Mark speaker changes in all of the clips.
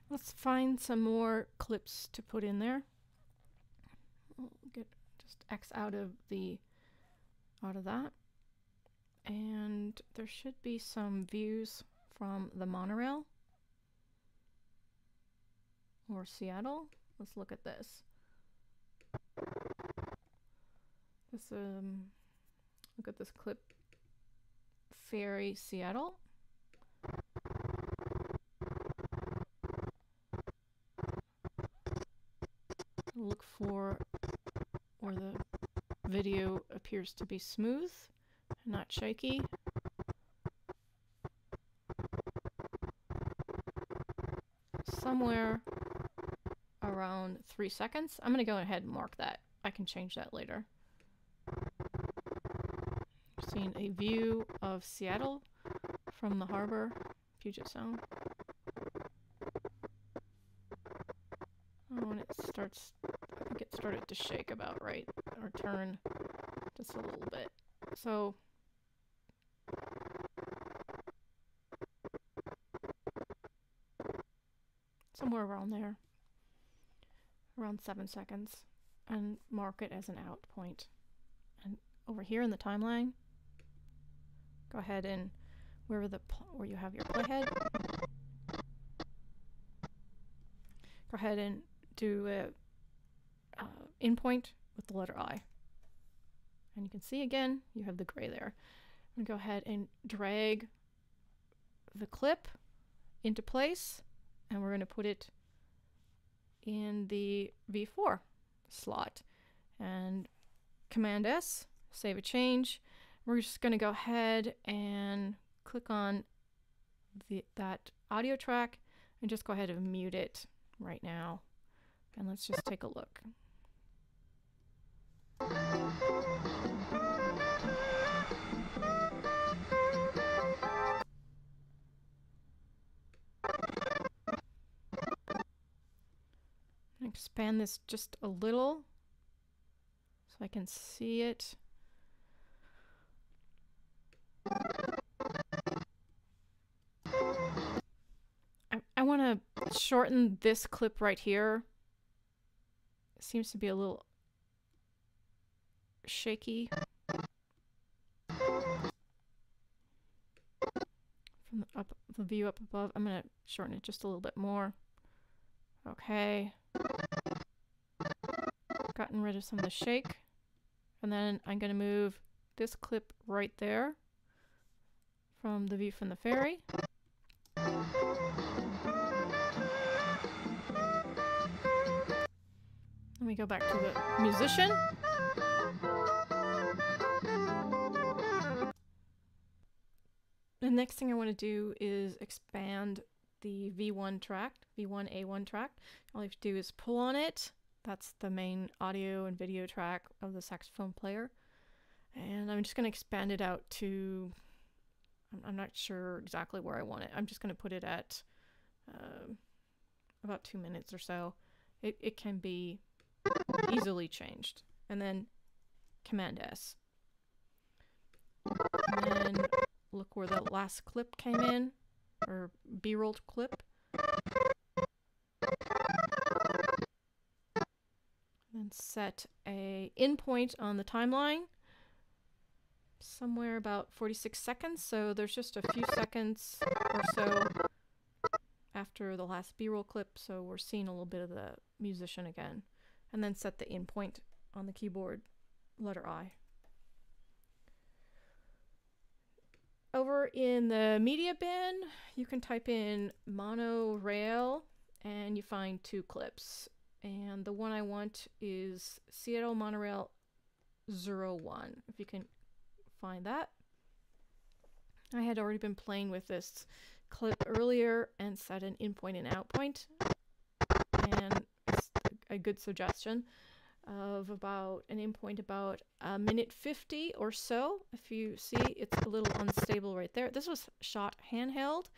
Speaker 1: Let's find some more clips to put in there. We'll get just X out of that. And there should be some views from the monorail or Seattle. Let's look at this. Look at this clip, Ferry Seattle. Look for where the video appears to be smooth, not shaky. Somewhere around 3 seconds. I'm going to go ahead and mark that. I can change that later. Seeing a view of Seattle from the harbor, Puget Sound. When it starts, I think it started to shake about right, or turn just a little bit. So somewhere around there, around 7 seconds, and mark it as an out point. And over here in the timeline, go ahead and where you have your playhead, go ahead and do a in point with the letter I. And you can see again, you have the gray there. I'm gonna go ahead and drag the clip into place, and we're gonna put it in the V4 slot. And Command S, save a change. We're just gonna go ahead and click on that audio track and just go ahead and mute it right now. And let's just take a look. Expand this just a little so I can see it. I want to shorten this clip right here. It seems to be a little shaky. From the view up above, I'm going to shorten it just a little bit more. Okay. Gotten rid of some of the shake. And then I'm going to move this clip right there from the view from the ferry. Let me go back to the musician. The next thing I want to do is expand the V1 track, V1A1 track. All you have to do is pull on it. That's the main audio and video track of the saxophone player. And I'm just going to expand it out to, I'm not sure exactly where I want it. I'm just going to put it at about 2 minutes or so. It can be easily changed. And then Command S. And then look where the last clip came in, or B-roll clip. And set a in point on the timeline, somewhere about 46 seconds. So there's just a few seconds or so after the last B-roll clip, so we're seeing a little bit of the musician again. And then set the in point on the keyboard, letter I. Over in the media bin, you can type in monorail and you find 2 clips. And the one I want is Seattle Monorail 01, if you can find that. I had already been playing with this clip earlier and set an in point and out point. And it's a good suggestion of about an in point about 1:50 or so. If you see, it's a little unstable right there. This was shot handheld.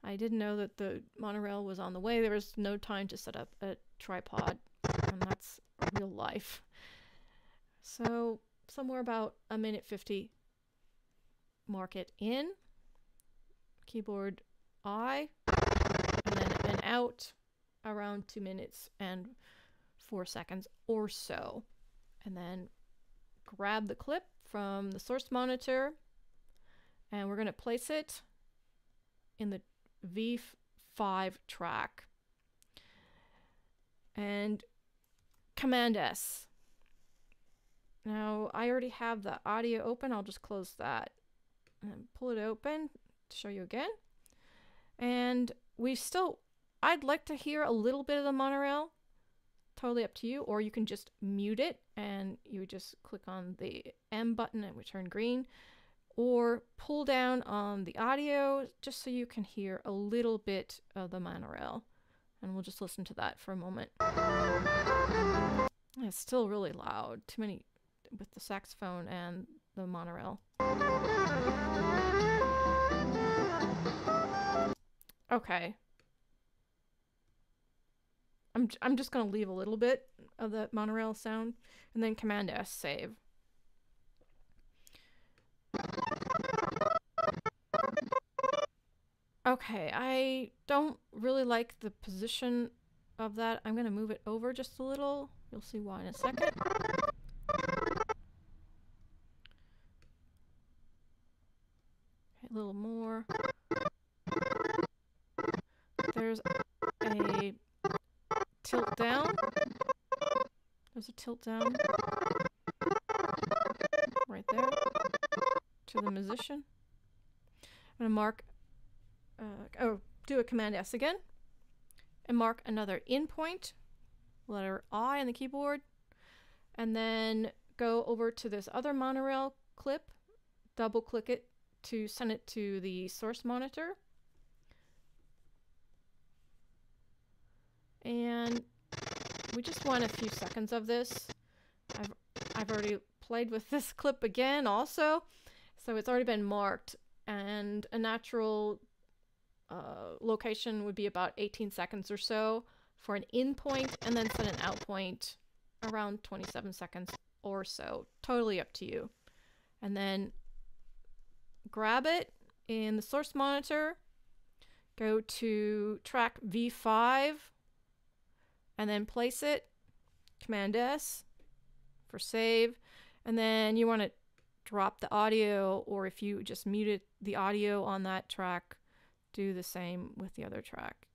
Speaker 1: I didn't know that the monorail was on the way. There was no time to set up a tripod, and that's real life. So somewhere about 1:50, mark it in, keyboard I, and then an out, around 2 minutes and 4 seconds or so. And then grab the clip from the source monitor, and we're going to place it in the V5 track. And Command S. Now I already have the audio open. I'll just close that and pull it open to show you again. And I'd like to hear a little bit of the monorail. Totally up to you, or you can just mute it and you would just click on the M button and it would turn green, or pull down on the audio just so you can hear a little bit of the monorail. And we'll just listen to that for a moment. It's still really loud. Too many with the saxophone and the monorail. Okay. I'm just going to leave a little bit of the monorail sound, and then Command S, save. Okay, I don't really like the position of that. I'm going to move it over just a little. You'll see why in a second. Okay, a little more. There's a tilt down. There's a tilt down right there to the musician. I'm going to do a Command S again and mark another in point, letter I on the keyboard, and then go over to this other monorail clip, double click it to send it to the source monitor. And we just want a few seconds of this. I've already played with this clip again also, so it's already been marked, and a natural location would be about 18 seconds or so for an in point, and then set an out point around 27 seconds or so. Totally up to you. And then grab it in the source monitor, go to track V5, and then place it, Command S for save, and then you want to drop the audio, or if you just muted the audio on that track, do the same with the other track.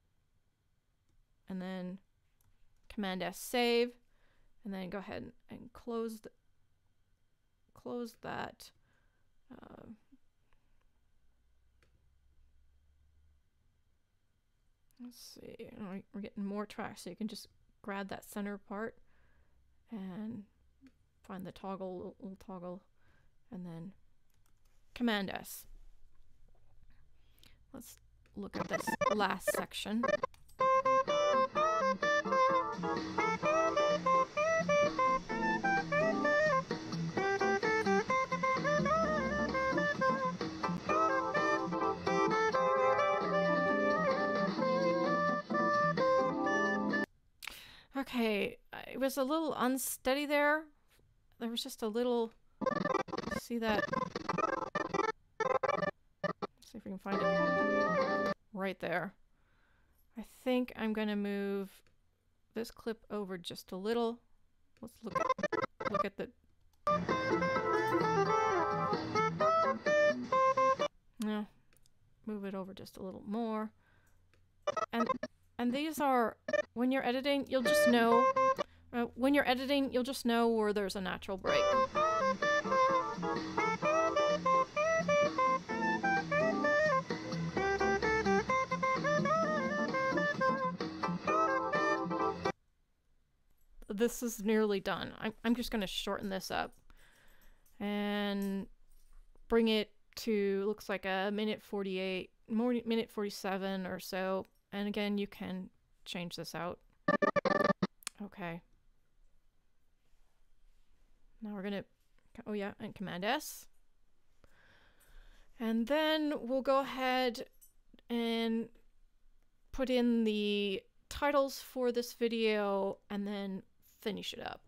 Speaker 1: And then Command S, save, and then go ahead and close that. Let's see, we're getting more tracks, so you can just grab that center part and find the toggle, little toggle, and then Command S. Let's look at this last section. Okay, it was a little unsteady there. There was just a little, see that? Let's see if we can find it right there. I think I'm gonna move this clip over just a little. Let's look at the. No, move it over just a little more. And these are, when you're editing, you'll just know. When you're editing, you'll just know where there's a natural break. This is nearly done. I'm just going to shorten this up and bring it to, looks like a minute 48, minute 47 or so. And again, you can change this out. Okay. Now we're gonna, oh yeah, and Command S. And then we'll go ahead and put in the titles for this video and then finish it up.